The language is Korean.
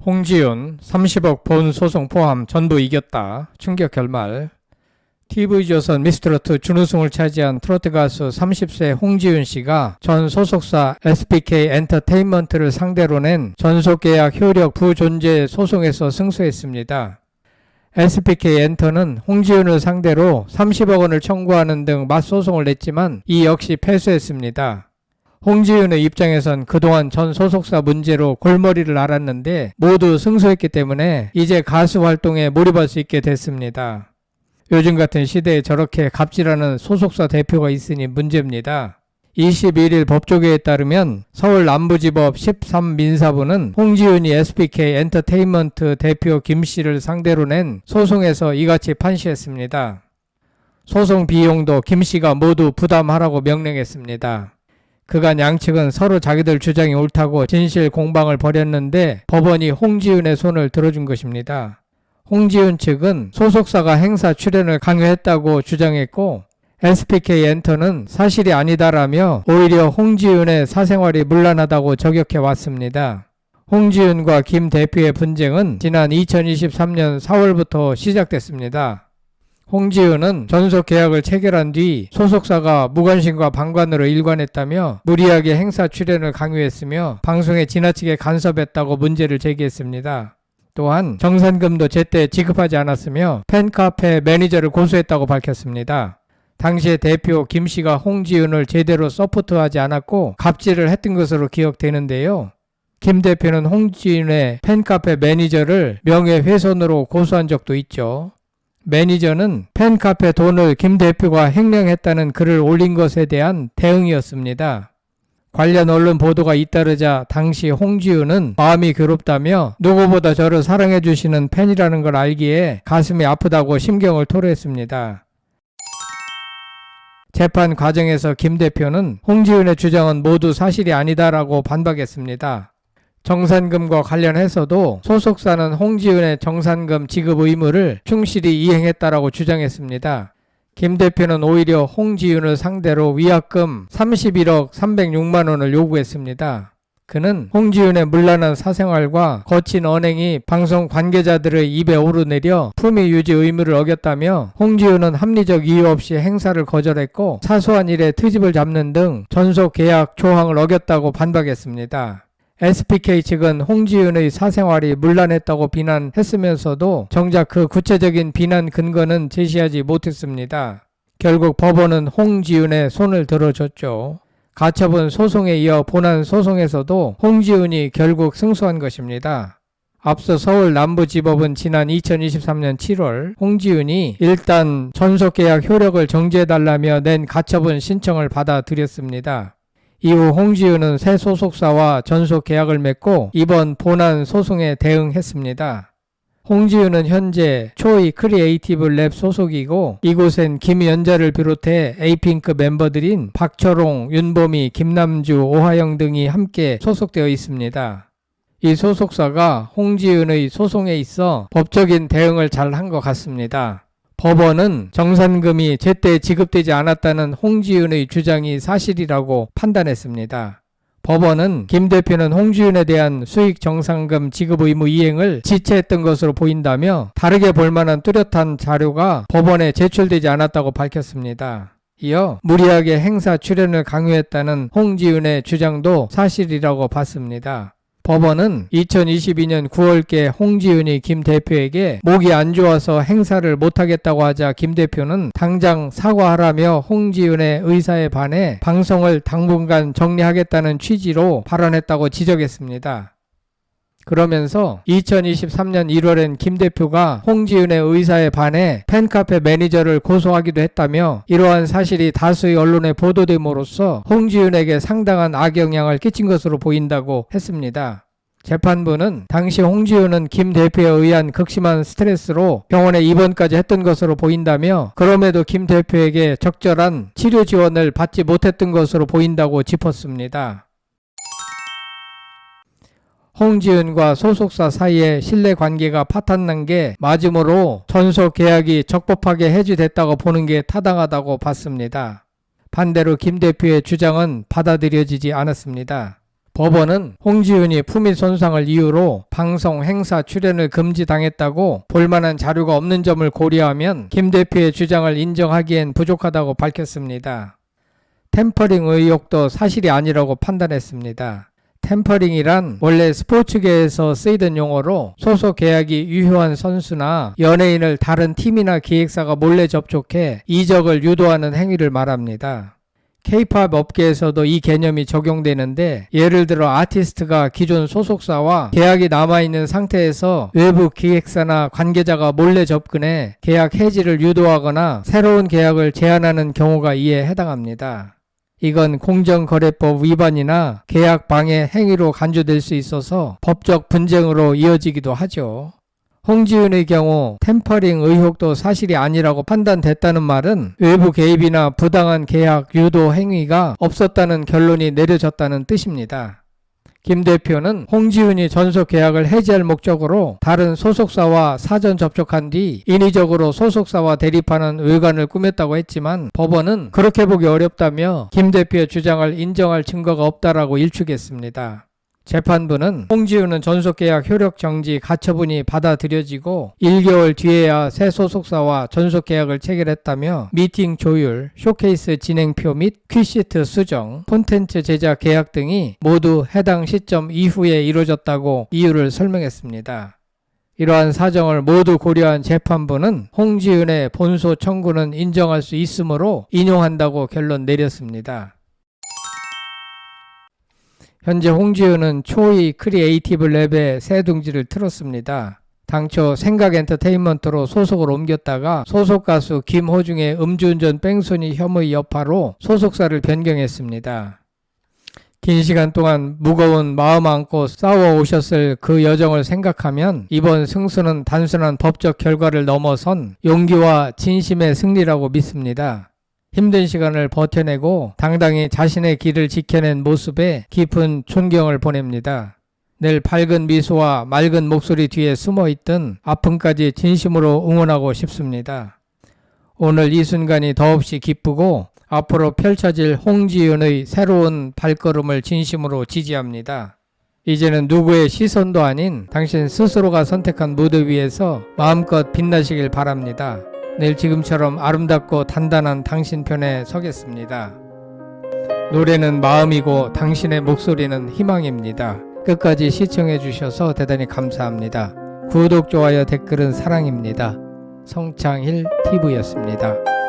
홍지윤 30억 본 소송 포함 전부 이겼다. 충격 결말. TV조선 미스트롯트 준우승을 차지한 트로트 가수 30세 홍지윤 씨가 전 소속사 SBK 엔터테인먼트를 상대로 낸 전속계약 효력 부존재 소송에서 승소했습니다. SBK 엔터는 홍지윤을 상대로 30억 원을 청구하는 등 맞소송을 냈지만 이 역시 패소했습니다. 홍지윤의 입장에선 그동안 전 소속사 문제로 골머리를 앓았는데 모두 승소했기 때문에 이제 가수 활동에 몰입할 수 있게 됐습니다. 요즘 같은 시대에 저렇게 갑질하는 소속사 대표가 있으니 문제입니다. 21일 법조계에 따르면 서울 남부지법 13민사부는 홍지윤이 SBK 엔터테인먼트 대표 김씨를 상대로 낸 소송에서 이같이 판시했습니다. 소송 비용도 김씨가 모두 부담하라고 명령했습니다. 그간 양측은 서로 자기들 주장이 옳다고 진실 공방을 벌였는데 법원이 홍지윤의 손을 들어준 것입니다. 홍지윤 측은 소속사가 행사 출연을 강요했다고 주장했고 SBK 엔터는 사실이 아니다라며 오히려 홍지윤의 사생활이 문란하다고 저격해 왔습니다. 홍지윤과 김 대표의 분쟁은 지난 2023년 4월부터 시작됐습니다. 홍지윤은 전속 계약을 체결한 뒤 소속사가 무관심과 방관으로 일관했다며 무리하게 행사 출연을 강요했으며 방송에 지나치게 간섭했다고 문제를 제기했습니다. 또한 정산금도 제때 지급하지 않았으며 팬카페 매니저를 고소했다고 밝혔습니다. 당시에 대표 김씨가 홍지윤을 제대로 서포트하지 않았고 갑질을 했던 것으로 기억되는데요. 김 대표는 홍지윤의 팬카페 매니저를 명예훼손으로 고소한 적도 있죠. 매니저는 팬카페 돈을 김 대표가 횡령했다는 글을 올린 것에 대한 대응이었습니다. 관련 언론 보도가 잇따르자 당시 홍지윤은 마음이 괴롭다며 누구보다 저를 사랑해 주시는 팬이라는 걸 알기에 가슴이 아프다고 심경을 토로했습니다. 재판 과정에서 김 대표는 홍지윤의 주장은 모두 사실이 아니다라고 반박했습니다. 정산금과 관련해서도 소속사는 홍지윤의 정산금 지급 의무를 충실히 이행했다라고 주장했습니다. 김 대표는 오히려 홍지윤을 상대로 위약금 31억 306만 원을 요구했습니다. 그는 홍지윤의 문란한 사생활과 거친 언행이 방송 관계자들의 입에 오르내려 품위 유지 의무를 어겼다며 홍지윤은 합리적 이유 없이 행사를 거절했고 사소한 일에 트집을 잡는 등 전속 계약 조항을 어겼다고 반박했습니다. SBK 측은 홍지윤의 사생활이 문란했다고 비난했으면서도 정작 그 구체적인 비난 근거는 제시하지 못했습니다. 결국 법원은 홍지윤의 손을 들어줬죠. 가처분 소송에 이어 본안 소송에서도 홍지윤이 결국 승소한 것입니다. 앞서 서울 남부지법은 지난 2023년 7월 홍지윤이 일단 전속계약 효력을 정지해달라며 낸 가처분 신청을 받아들였습니다. 이후 홍지윤은 새 소속사와 전속 계약을 맺고 이번 본안 소송에 대응했습니다. 홍지윤은 현재 초이 크리에이티브 랩 소속이고 이곳엔 김연자를 비롯해 에이핑크 멤버들인 박철홍, 윤보미, 김남주, 오하영 등이 함께 소속되어 있습니다. 이 소속사가 홍지윤의 소송에 있어 법적인 대응을 잘 한 것 같습니다. 법원은 정산금이 제때 지급되지 않았다는 홍지윤의 주장이 사실이라고 판단했습니다. 법원은 김 대표는 홍지윤에 대한 수익 정산금 지급 의무 이행을 지체했던 것으로 보인다며 다르게 볼 만한 뚜렷한 자료가 법원에 제출되지 않았다고 밝혔습니다. 이어 무리하게 행사 출연을 강요했다는 홍지윤의 주장도 사실이라고 봤습니다. 법원은 2022년 9월께 홍지윤이 김 대표에게 목이 안 좋아서 행사를 못하겠다고 하자 김 대표는 당장 사과하라며 홍지윤의 의사에 반해 방송을 당분간 정리하겠다는 취지로 발언했다고 지적했습니다. 그러면서 2023년 1월엔 김 대표가 홍지윤의 의사에 반해 팬카페 매니저를 고소하기도 했다며 이러한 사실이 다수의 언론에 보도됨으로써 홍지윤에게 상당한 악영향을 끼친 것으로 보인다고 했습니다. 재판부는 당시 홍지윤은 김 대표에 의한 극심한 스트레스로 병원에 입원까지 했던 것으로 보인다며 그럼에도 김 대표에게 적절한 치료 지원을 받지 못했던 것으로 보인다고 짚었습니다. 홍지윤과 소속사 사이에 신뢰관계가 파탄난 게 마지막으로 전속 계약이 적법하게 해지됐다고 보는 게 타당하다고 봤습니다. 반대로 김 대표의 주장은 받아들여지지 않았습니다. 법원은 홍지은이 품위 손상을 이유로 방송 행사 출연을 금지당했다고 볼만한 자료가 없는 점을 고려하면 김 대표의 주장을 인정하기엔 부족하다고 밝혔습니다. 템퍼링 의혹도 사실이 아니라고 판단했습니다. 템퍼링이란 원래 스포츠계에서 쓰이던 용어로 소속 계약이 유효한 선수나 연예인을 다른 팀이나 기획사가 몰래 접촉해 이적을 유도하는 행위를 말합니다. K-POP 업계에서도 이 개념이 적용되는데, 예를 들어 아티스트가 기존 소속사와 계약이 남아있는 상태에서 외부 기획사나 관계자가 몰래 접근해 계약 해지를 유도하거나 새로운 계약을 제안하는 경우가 이에 해당합니다. 이건 공정거래법 위반이나 계약 방해 행위로 간주될 수 있어서 법적 분쟁으로 이어지기도 하죠. 홍지은의 경우 템퍼링 의혹도 사실이 아니라고 판단됐다는 말은 외부 개입이나 부당한 계약 유도 행위가 없었다는 결론이 내려졌다는 뜻입니다. 김 대표는 홍지은이 전속 계약을 해지할 목적으로 다른 소속사와 사전 접촉한 뒤 인위적으로 소속사와 대립하는 외관을 꾸몄다고 했지만, 법원은 그렇게 보기 어렵다며 김 대표의 주장을 인정할 증거가 없다라고 일축했습니다. 재판부는 홍지은은 전속계약 효력 정지 가처분이 받아들여지고 1개월 뒤에야 새 소속사와 전속계약을 체결했다며 미팅 조율, 쇼케이스 진행표 및 퀴시트 수정, 콘텐츠 제작 계약 등이 모두 해당 시점 이후에 이루어졌다고 이유를 설명했습니다. 이러한 사정을 모두 고려한 재판부는 홍지은의 본소 청구는 인정할 수 있으므로 인용한다고 결론 내렸습니다. 현재 홍지은은 초이 크리에이티브 랩에 새 둥지를 틀었습니다. 당초 생각엔터테인먼트로 소속을 옮겼다가 소속 가수 김호중의 음주운전 뺑소니 혐의 여파로 소속사를 변경했습니다. 긴 시간 동안 무거운 마음 안고 싸워오셨을 그 여정을 생각하면 이번 승수는 단순한 법적 결과를 넘어선 용기와 진심의 승리라고 믿습니다. 힘든 시간을 버텨내고 당당히 자신의 길을 지켜낸 모습에 깊은 존경을 보냅니다. 늘 밝은 미소와 맑은 목소리 뒤에 숨어있던 아픔까지 진심으로 응원하고 싶습니다. 오늘 이 순간이 더없이 기쁘고 앞으로 펼쳐질 홍지은의 새로운 발걸음을 진심으로 지지합니다. 이제는 누구의 시선도 아닌 당신 스스로가 선택한 무대 위에서 마음껏 빛나시길 바랍니다. 내일 지금처럼 아름답고 단단한 당신 편에 서겠습니다. 노래는 마음이고 당신의 목소리는 희망입니다. 끝까지 시청해 주셔서 대단히 감사합니다. 구독, 좋아요, 댓글은 사랑입니다. 성창힐 TV였습니다.